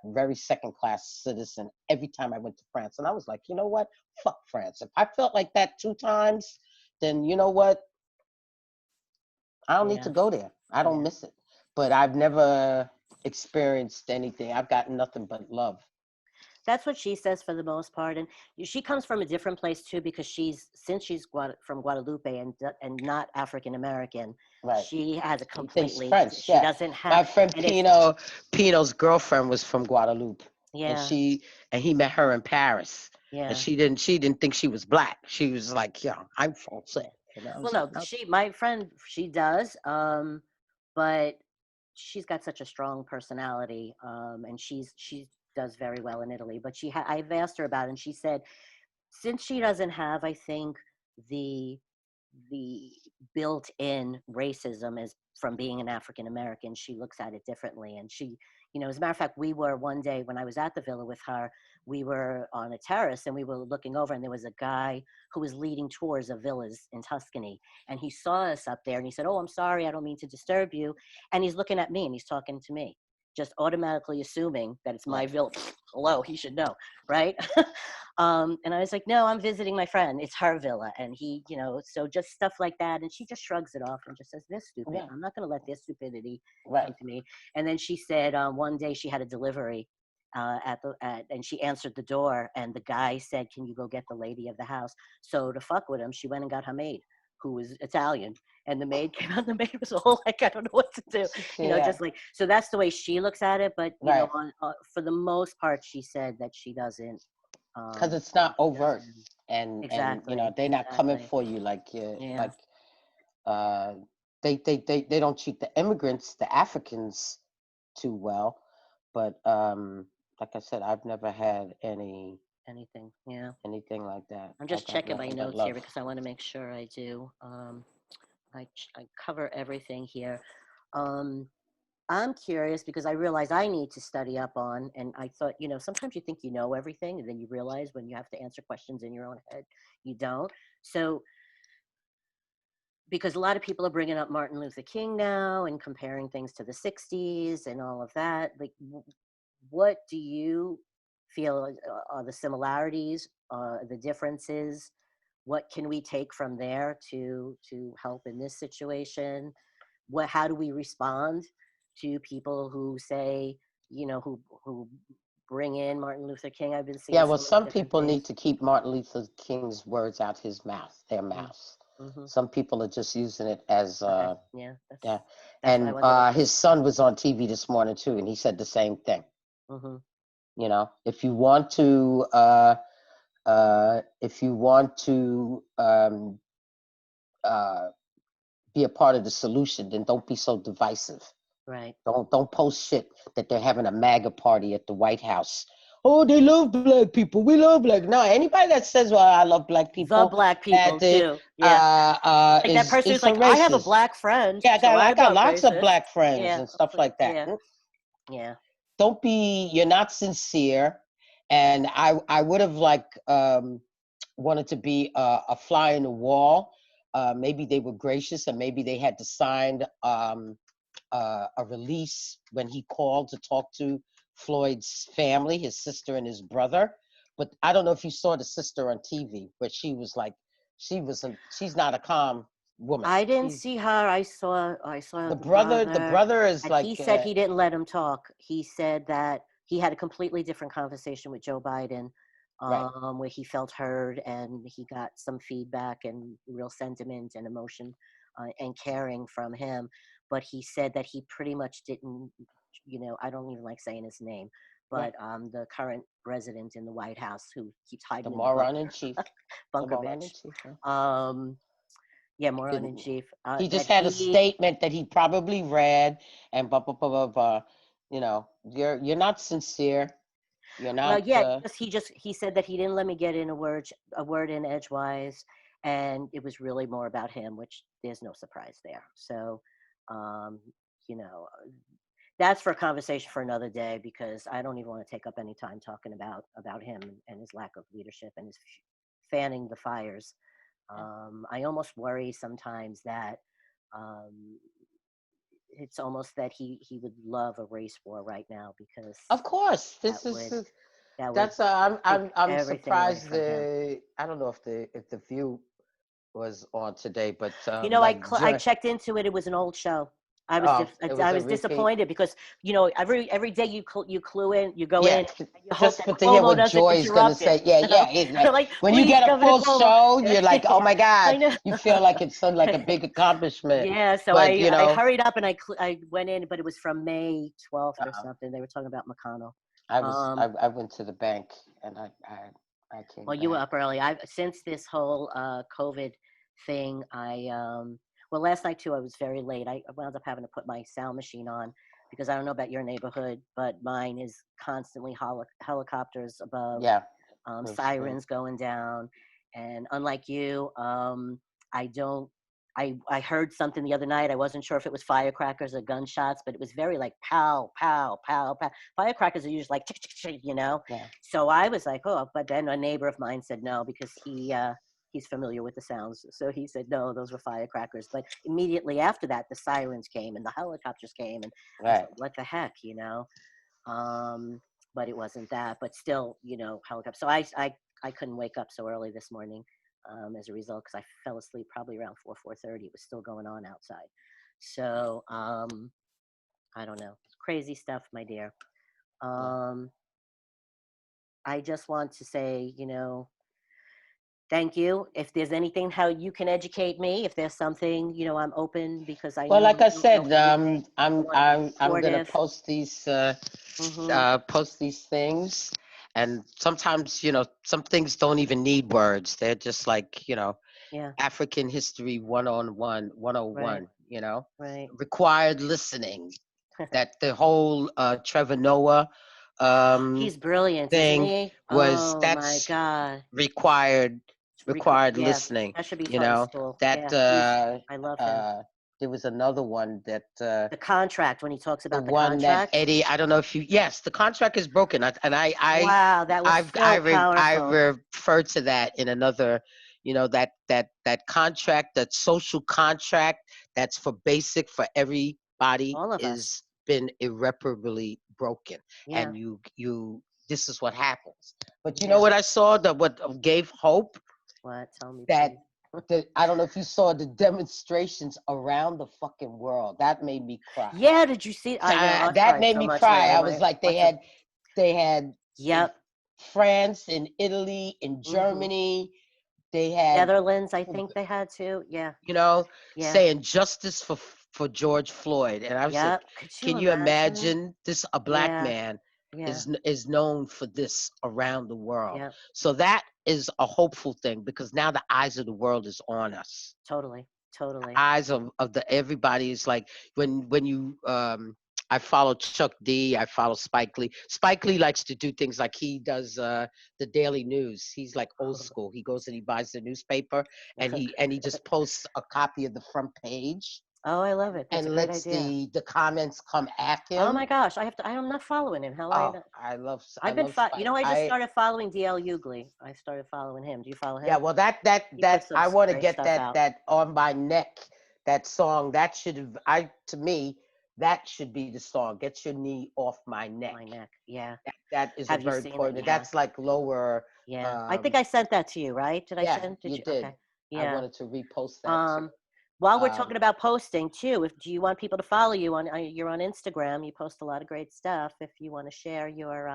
Speaker 2: very second class citizen every time I went to France, and I was like, you know what, fuck France. If I felt like that 2 times, then you know what, I don't need to
Speaker 1: Yeah.
Speaker 2: go there. I don't
Speaker 1: Yeah.
Speaker 2: miss it. But I've never experienced anything. I've gotten nothing but love.
Speaker 1: That's what she says for the most part, and she comes from a different place too because since she's from Guadalupe and not African American,
Speaker 2: Right.
Speaker 1: she has a
Speaker 2: She thinks
Speaker 1: completely.
Speaker 2: French,
Speaker 1: She
Speaker 2: yeah.
Speaker 1: doesn't have,
Speaker 2: My friend
Speaker 1: and it's
Speaker 2: Pino's girlfriend was from Guadeloupe, and
Speaker 1: yeah,
Speaker 2: he met her in Paris, and
Speaker 1: yeah.
Speaker 2: she didn't think she was black. She was like, "Yo, I'm Français," and I
Speaker 1: Well,
Speaker 2: was like,
Speaker 1: no,
Speaker 2: "No."
Speaker 1: my friend, she does, but she's got such a strong personality, and she does very well in Italy. But I've asked her about it, and she said since she doesn't have, I think, the the built-in racism is from being an African American, she looks at it differently. And as a matter of fact, we were one day when I was at the villa with her, we were on a terrace and we were looking over, and there was a guy who was leading tours of villas in Tuscany. And he saw us up there and he said, "Oh, I'm sorry, I don't mean to disturb you." And he's looking at me and he's talking to me, just automatically assuming that it's my
Speaker 2: Right,
Speaker 1: villa. Hello, he should know, right? And I was like, "No, I'm visiting my friend. It's her villa." And so just stuff like that. And she just shrugs it off and just says, "They're stupid.
Speaker 2: right,
Speaker 1: I'm not going to let their stupidity come
Speaker 2: right,
Speaker 1: to me." And then she said one day she had a delivery and she answered the door, and the guy said, "Can you go get the lady of the house?" So to fuck with him, she went and got her maid, who was Italian. And the maid came out, and the maid was all like, "I don't know what to do,"
Speaker 2: yeah,
Speaker 1: just like, so that's the way she looks at it. But
Speaker 2: right.
Speaker 1: for the most part, she said that she doesn't.
Speaker 2: Because
Speaker 1: Um,
Speaker 2: it's not
Speaker 1: she
Speaker 2: overt,
Speaker 1: doesn't.
Speaker 2: and
Speaker 1: Exactly.
Speaker 2: they're not coming
Speaker 1: Exactly.
Speaker 2: for you like you
Speaker 1: Yeah.
Speaker 2: like uh they don't treat the immigrants, the Africans, too well. But like I said, I've never had
Speaker 1: Anything. Yeah.
Speaker 2: anything like that.
Speaker 1: I'm
Speaker 2: I
Speaker 1: just
Speaker 2: got
Speaker 1: checking my
Speaker 2: nothing but
Speaker 1: notes here
Speaker 2: love.
Speaker 1: because I want to make sure I do. I cover everything here. Um, I'm curious because I realize I need to study up on, and I thought, sometimes you think you know everything, and then you realize when you have to answer questions in your own head, you don't. So, because a lot of people are bringing up Martin Luther King now and comparing things to the 60s and all of that, like, what do you feel are the similarities, the differences? What can we take from there to help in this situation? How do we respond to people who say, who bring in Martin Luther King? I've been
Speaker 2: Yeah,
Speaker 1: seeing
Speaker 2: well,
Speaker 1: so many
Speaker 2: some
Speaker 1: different
Speaker 2: people need
Speaker 1: things.
Speaker 2: to keep Martin Luther King's words out his mouth, their
Speaker 1: Mm,
Speaker 2: mouths.
Speaker 1: mhm.
Speaker 2: Some people are just using it as
Speaker 1: Okay, yeah,
Speaker 2: yeah.
Speaker 1: that's what I
Speaker 2: And
Speaker 1: wanted to.
Speaker 2: his son was on TV this morning too, and he said the same thing.
Speaker 1: Mhm.
Speaker 2: If you want to uh, be a part of the solution, then don't be so divisive.
Speaker 1: Right.
Speaker 2: Don't post shit that they're having a MAGA party at the White House, oh, they love black people. We love black. No, anybody that says, well, I love black
Speaker 1: The
Speaker 2: people,
Speaker 1: black
Speaker 2: that
Speaker 1: people too. Yeah. Like that person who's
Speaker 2: is a
Speaker 1: like, I have a
Speaker 2: racist.
Speaker 1: black friend,
Speaker 2: Yeah,
Speaker 1: so
Speaker 2: I
Speaker 1: I'm
Speaker 2: got
Speaker 1: not
Speaker 2: lots of
Speaker 1: racist.
Speaker 2: black friends
Speaker 1: Yeah.
Speaker 2: and stuff like that.
Speaker 1: Yeah. Yeah.
Speaker 2: Don't be, you're not sincere. And I would have like wanted to be a fly in the wall. Maybe they were gracious, and maybe they had to sign a release when he called to talk to Floyd's family, his sister and his brother. But I don't know if you saw the sister on TV, but she was like, she's not a calm woman.
Speaker 1: I didn't
Speaker 2: She's
Speaker 1: see her. I saw the
Speaker 2: the
Speaker 1: brother,
Speaker 2: brother is
Speaker 1: and he
Speaker 2: like,
Speaker 1: said he didn't let him talk. He said that he had a completely different conversation with Joe Biden,
Speaker 2: right.
Speaker 1: where he felt heard and he got some feedback and real sentiment and emotion and caring from him. But he said that he pretty much didn't. I don't even like saying his name,
Speaker 2: Yeah,
Speaker 1: but the current resident in the White House who keeps
Speaker 2: the
Speaker 1: hiding in the
Speaker 2: moron in chief, the
Speaker 1: bunker
Speaker 2: moron in
Speaker 1: bitch.
Speaker 2: chief. Yeah.
Speaker 1: Um, yeah, moron in
Speaker 2: Didn't
Speaker 1: chief.
Speaker 2: he
Speaker 1: That
Speaker 2: just had a
Speaker 1: he
Speaker 2: statement that he probably read and blah blah blah blah blah. You're not sincere. You're
Speaker 1: Well,
Speaker 2: not.
Speaker 1: yeah, he said that he didn't let me get in a word in edgewise, and it was really more about him, which there's no surprise there. So, um, you know, that's for a conversation for another day because I don't even want to take up any time talking about him and his lack of leadership and his fanning the fires. I almost worry sometimes that um, it's almost that he would love a race war right now because
Speaker 2: Of course,
Speaker 1: that
Speaker 2: this is
Speaker 1: would that would
Speaker 2: that's
Speaker 1: take
Speaker 2: I'm
Speaker 1: everything away
Speaker 2: surprised.
Speaker 1: from him.
Speaker 2: I don't know if the View was on today, but
Speaker 1: I
Speaker 2: like
Speaker 1: I checked into it. It was an old show.
Speaker 2: oh, it was
Speaker 1: I
Speaker 2: a
Speaker 1: was
Speaker 2: repeat.
Speaker 1: disappointed because every day you clue in, you go in,
Speaker 2: Yeah,
Speaker 1: and you hope
Speaker 2: just
Speaker 1: that
Speaker 2: for to hear
Speaker 1: Cuomo
Speaker 2: what
Speaker 1: doesn't
Speaker 2: Joy's gonna
Speaker 1: interrupt it.
Speaker 2: say. Yeah, yeah, yeah.
Speaker 1: Like,
Speaker 2: When you
Speaker 1: please,
Speaker 2: get a
Speaker 1: Governor
Speaker 2: full
Speaker 1: Cuomo.
Speaker 2: show, you're like, oh my
Speaker 1: I
Speaker 2: God,
Speaker 1: know.
Speaker 2: you feel like it's like a big accomplishment.
Speaker 1: Yeah, so
Speaker 2: But
Speaker 1: I hurried up and I went in, but it was from May 12th or
Speaker 2: uh,
Speaker 1: something. They were talking about McConnell.
Speaker 2: I went to the bank and I came
Speaker 1: Well, you were
Speaker 2: back.
Speaker 1: up early. I've since this whole COVID thing. Well, last night too. I was very late. I wound up having to put my sound machine on because I don't know about your neighborhood, but mine is constantly helicopters above,
Speaker 2: Yeah, it was great.
Speaker 1: sirens going down, and unlike you, I don't. I heard something the other night. I wasn't sure if it was firecrackers or gunshots, but it was very like pow, pow, pow, pow. Firecrackers are usually like tick, tick, tick,
Speaker 2: Yeah,
Speaker 1: so I was like, oh, but then a neighbor of mine said no because he's familiar with the sounds. So he said no, those were firecrackers. But immediately after that, the sirens came and the helicopters came, and I was
Speaker 2: right.
Speaker 1: like, what the heck? Um, but it wasn't that. But still, helicopter. So I couldn't wake up so early this morning as a result because I fell asleep probably around 4:30. It was still going on outside. So I don't know, crazy stuff, my dear.
Speaker 2: Yeah.
Speaker 1: Um, I just want to say, thank you. If there's anything how you can educate me, if there's something, I'm open because I
Speaker 2: Well, like I
Speaker 1: don't know
Speaker 2: said,
Speaker 1: anything. I want to be
Speaker 2: I'm gonna
Speaker 1: supportive. Hmm.
Speaker 2: post these things, and sometimes some things don't even need words. They're just like
Speaker 1: Yeah.
Speaker 2: African history 101.
Speaker 1: Right. Right.
Speaker 2: Required listening. That the whole Trevor Noah um,
Speaker 1: He's brilliant, isn't
Speaker 2: thing
Speaker 1: he?
Speaker 2: was
Speaker 1: Oh my
Speaker 2: that's
Speaker 1: God.
Speaker 2: required required
Speaker 1: Yeah.
Speaker 2: listening.
Speaker 1: That should be
Speaker 2: You
Speaker 1: taught in
Speaker 2: know
Speaker 1: school.
Speaker 2: that
Speaker 1: Yeah. I love him.
Speaker 2: there was another one that
Speaker 1: The contract when he talks
Speaker 2: the
Speaker 1: about the
Speaker 2: one that
Speaker 1: contract.
Speaker 2: Eddie. I don't know if you. Yes, the contract is broken, and
Speaker 1: Wow, that was so
Speaker 2: I
Speaker 1: powerful.
Speaker 2: refer to that in another. That contract, that social contract, that's for basic for everybody,
Speaker 1: All of us.
Speaker 2: is been irreparably broken,
Speaker 1: Yeah.
Speaker 2: and you. This is what happens. But you know
Speaker 1: Yeah.
Speaker 2: what I saw that what gave hope,
Speaker 1: What? Tell me,
Speaker 2: that
Speaker 1: please.
Speaker 2: I don't know if you saw the demonstrations around the fucking world. That made me cry.
Speaker 1: Yeah, did you see? I know. I
Speaker 2: That
Speaker 1: cried
Speaker 2: made
Speaker 1: so
Speaker 2: me
Speaker 1: much
Speaker 2: cry.
Speaker 1: lately.
Speaker 2: I was like,
Speaker 1: What's a
Speaker 2: they had in
Speaker 1: Yep.
Speaker 2: France, in Italy, in
Speaker 1: Hmm.
Speaker 2: Germany. They had,
Speaker 1: Netherlands, I think they had to. Yeah.
Speaker 2: you know,
Speaker 1: Yeah.
Speaker 2: saying justice for George Floyd, and I was like,
Speaker 1: Yep. Could you
Speaker 2: can you
Speaker 1: imagine?
Speaker 2: imagine this? A black
Speaker 1: Yeah.
Speaker 2: man
Speaker 1: Yeah.
Speaker 2: is known for this around the world.
Speaker 1: Yep.
Speaker 2: So that is a hopeful thing because now the eyes of the world is on us.
Speaker 1: Totally. Totally.
Speaker 2: Eyes of the everybody is like when you I follow Chuck D. I follow Spike Lee. Spike Lee likes to do things like he does the Daily News. He's like old school. He goes and he buys the newspaper and he just posts a copy of the front page
Speaker 1: Oh, I love it. That's a
Speaker 2: and
Speaker 1: great
Speaker 2: lets
Speaker 1: idea.
Speaker 2: the comments come at
Speaker 1: Oh
Speaker 2: him.
Speaker 1: my gosh, I have to. I am not following him. How I
Speaker 2: Oh,
Speaker 1: know?
Speaker 2: I
Speaker 1: I've been.
Speaker 2: love
Speaker 1: You
Speaker 2: Spike.
Speaker 1: know, I just
Speaker 2: I
Speaker 1: started following DL Hughley. I started following him. Do you follow
Speaker 2: Yeah,
Speaker 1: him?
Speaker 2: well
Speaker 1: He
Speaker 2: that
Speaker 1: puts some
Speaker 2: I want to
Speaker 1: great
Speaker 2: get
Speaker 1: stuff out.
Speaker 2: that on my neck, that song. That should have I to me that should be the song. Get your knee off my neck.
Speaker 1: My neck. Yeah.
Speaker 2: That is a
Speaker 1: Have you
Speaker 2: very
Speaker 1: seen it?
Speaker 2: important.
Speaker 1: Yeah.
Speaker 2: That's like lower.
Speaker 1: Yeah. I think
Speaker 2: Um,
Speaker 1: I sent that to you, right? Did I
Speaker 2: yeah,
Speaker 1: send? Did
Speaker 2: you
Speaker 1: you?
Speaker 2: did.
Speaker 1: Okay.
Speaker 2: I
Speaker 1: Yeah.
Speaker 2: wanted to repost that too.
Speaker 1: Um, while we're
Speaker 2: Um,
Speaker 1: talking about posting too, if do you want people to follow you on you're on Instagram, you post a lot of great stuff. If you want to share your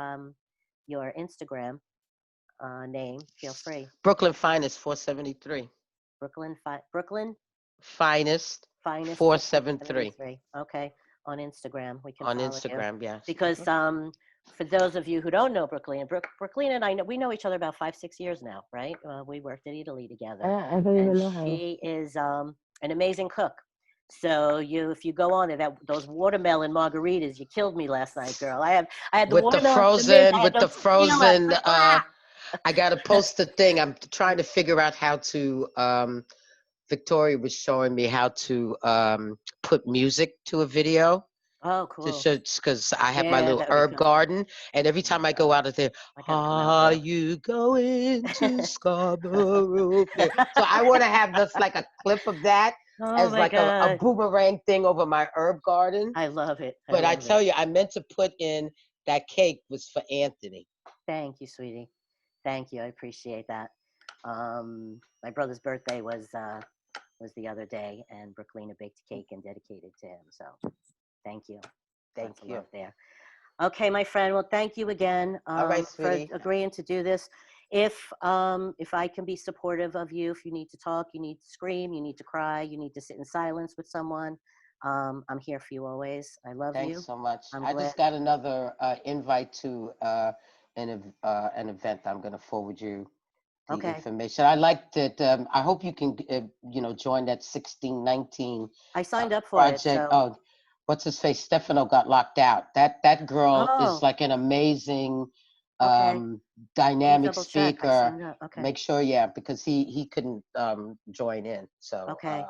Speaker 1: Instagram name, feel free.
Speaker 2: Brooklyn Finest 473.
Speaker 1: Brooklyn
Speaker 2: Finest
Speaker 1: Finest
Speaker 2: 473
Speaker 1: 473. Okay, on Instagram we can
Speaker 2: on
Speaker 1: follow you
Speaker 2: Instagram. Yes.
Speaker 1: because for those of you who don't know Brookleena, Brookleena and I know we know each other about 5 6 years now, right? We worked at Italy together,
Speaker 3: I don't
Speaker 1: and
Speaker 3: even know how.
Speaker 1: she is an amazing cook. So if you go on there, those watermelon margaritas, you killed me last night, girl. I had the watermelon to the mint. I had
Speaker 2: With
Speaker 1: no
Speaker 2: the
Speaker 1: tequila.
Speaker 2: frozen I got to post the thing. I'm trying to figure out how to Victoria was showing me how to put music to a video
Speaker 1: Oh,
Speaker 2: to
Speaker 1: cool.
Speaker 2: show because I have my
Speaker 1: Yeah,
Speaker 2: little
Speaker 1: that would be
Speaker 2: herb
Speaker 1: cool.
Speaker 2: garden, and every
Speaker 1: Oh my
Speaker 2: time I go
Speaker 1: God,
Speaker 2: out of there,
Speaker 1: I gotta come out
Speaker 2: are
Speaker 1: there.
Speaker 2: you going to Scarborough Fair? So I want to have this like a clip of that
Speaker 1: Oh
Speaker 2: as
Speaker 1: my
Speaker 2: like a
Speaker 1: God.
Speaker 2: boomerang thing over my herb garden.
Speaker 1: I love it. I
Speaker 2: But I
Speaker 1: love it.
Speaker 2: tell you, I meant to put in that cake was for Anthony.
Speaker 1: Thank you, sweetie. Thank you. I appreciate that. My brother's birthday was the other day, and Brookleena baked a cake and dedicated to him. So thank you.
Speaker 2: Thank
Speaker 1: Lots of
Speaker 2: you.
Speaker 1: love there. Okay, my friend. Well, thank you again
Speaker 2: All right,
Speaker 1: for
Speaker 2: sweetie.
Speaker 1: agreeing to do this. If I can be supportive of you, if you need to talk, you need to scream, you need to cry, you need to sit in silence with someone, I'm here for you always. I love
Speaker 2: Thanks
Speaker 1: you.
Speaker 2: so much.
Speaker 1: I'm
Speaker 2: I
Speaker 1: glad.
Speaker 2: just got another invite to an event. I'm going to forward you the
Speaker 1: Okay,
Speaker 2: information. I like that. I hope you can, join that 1619
Speaker 1: I signed up for it.
Speaker 2: project.
Speaker 1: So,
Speaker 2: Oh, what's his face? Stefano got locked out. That girl is
Speaker 1: oh,
Speaker 2: like an amazing,
Speaker 1: okay.
Speaker 2: um,
Speaker 1: Let me
Speaker 2: dynamic
Speaker 1: double check. I
Speaker 2: speaker.
Speaker 1: signed up. Okay,
Speaker 2: Make sure, yeah, because he couldn't join in. So
Speaker 1: okay.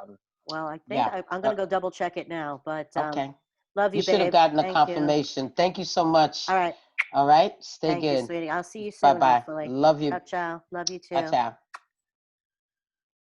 Speaker 1: Well, I think
Speaker 2: yeah.
Speaker 1: I'm gonna go double check it now. But
Speaker 2: Okay.
Speaker 1: love
Speaker 2: You
Speaker 1: you,
Speaker 2: should have
Speaker 1: babe.
Speaker 2: gotten a
Speaker 1: Thank you.
Speaker 2: confirmation. Thank you so much.
Speaker 1: All right.
Speaker 2: All right. Stay
Speaker 1: Thank you,
Speaker 2: good.
Speaker 1: sweetie. I'll see you
Speaker 2: Bye
Speaker 1: soon,
Speaker 2: bye.
Speaker 1: hopefully.
Speaker 2: Love
Speaker 1: Ciao,
Speaker 2: you.
Speaker 1: ciao. Love you
Speaker 2: Ciao,
Speaker 1: too.
Speaker 2: ciao.